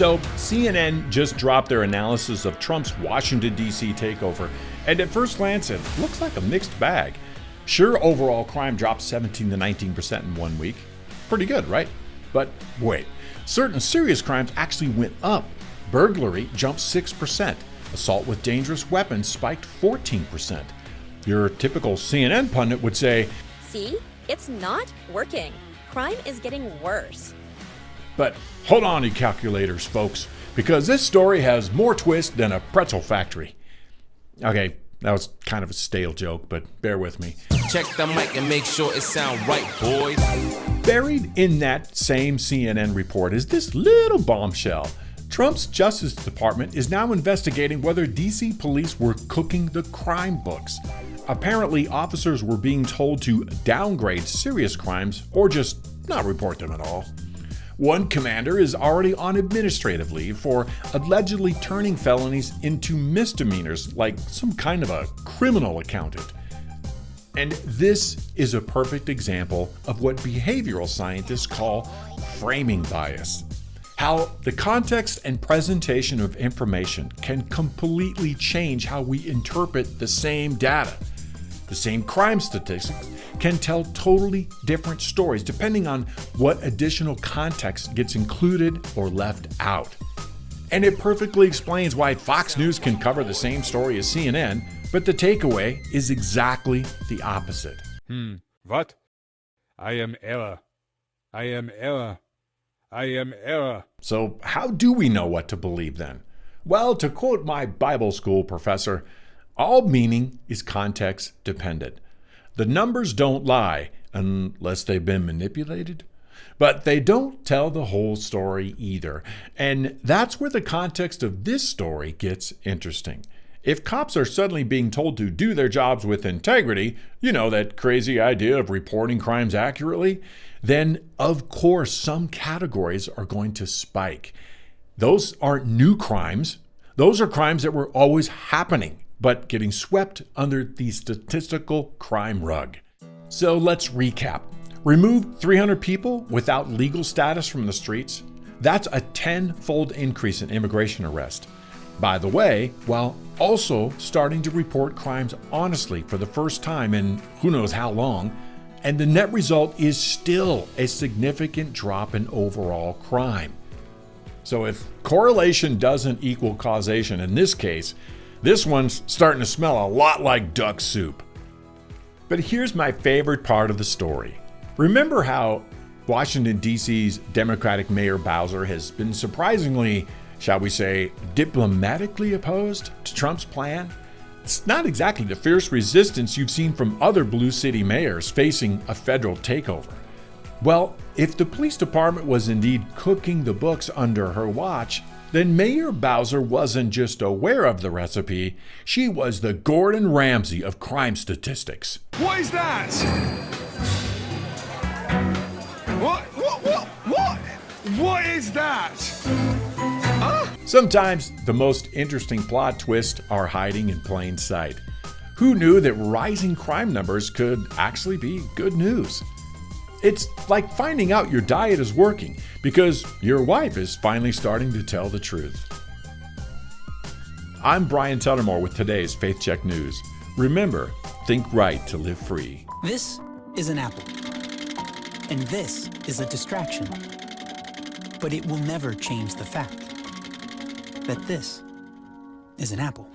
So CNN just dropped their analysis of Trump's Washington, D.C. takeover, and at first glance it looks like a mixed bag. Sure, overall crime dropped 17 to 19% in 1 week. Pretty good, right? But wait, certain serious crimes actually went up. Burglary jumped 6%. Assault with dangerous weapons spiked 14%. Your typical CNN pundit would say, "See, it's not working. Crime is getting worse." But hold on, you calculators, folks, because this story has more twist than a pretzel factory. Okay, that was kind of a stale joke, but bear with me. Check the mic and make sure it sound right, boys. Buried in that same CNN report is this little bombshell. Trump's Justice Department is now investigating whether DC police were cooking the crime books. Apparently, officers were being told to downgrade serious crimes or just not report them at all. One commander is already on administrative leave for allegedly turning felonies into misdemeanors, like some kind of a criminal accountant. And this is a perfect example of what behavioral scientists call framing bias. How the context and presentation of information can completely change how we interpret the same data. The same crime statistics can tell totally different stories depending on what additional context gets included or left out. And it perfectly explains why Fox News can cover the same story as CNN, but the takeaway is exactly the opposite. What? I am error. I am error. I am error. So how do we know what to believe then? Well, to quote my Bible school professor, all meaning is context dependent. The numbers don't lie unless they've been manipulated, but they don't tell the whole story either. And that's where the context of this story gets interesting. If cops are suddenly being told to do their jobs with integrity, you know, that crazy idea of reporting crimes accurately, then of course some categories are going to spike. Those aren't new crimes. Those are crimes that were always happening, but getting swept under the statistical crime rug. So let's recap. Remove 300 people without legal status from the streets. That's a 10-fold increase in immigration arrest. By the way, while also starting to report crimes honestly for the first time in who knows how long, and the net result is still a significant drop in overall crime. So if correlation doesn't equal causation in this case, this one's starting to smell a lot like duck soup. But here's my favorite part of the story. Remember how Washington, D.C.'s Democratic Mayor Bowser has been surprisingly, shall we say, diplomatically opposed to Trump's plan? It's not exactly the fierce resistance you've seen from other blue city mayors facing a federal takeover. Well, if the police department was indeed cooking the books under her watch, then Mayor Bowser wasn't just aware of the recipe, she was the Gordon Ramsay of crime statistics. What is that? What is that? Sometimes the most interesting plot twists are hiding in plain sight. Who knew that rising crime numbers could actually be good news? It's like finding out your diet is working because your wife is finally starting to tell the truth. I'm Brian Tuttermore with today's Faith Check News. Remember, think right to live free. This is an apple, and this is a distraction. But it will never change the fact that this is an apple.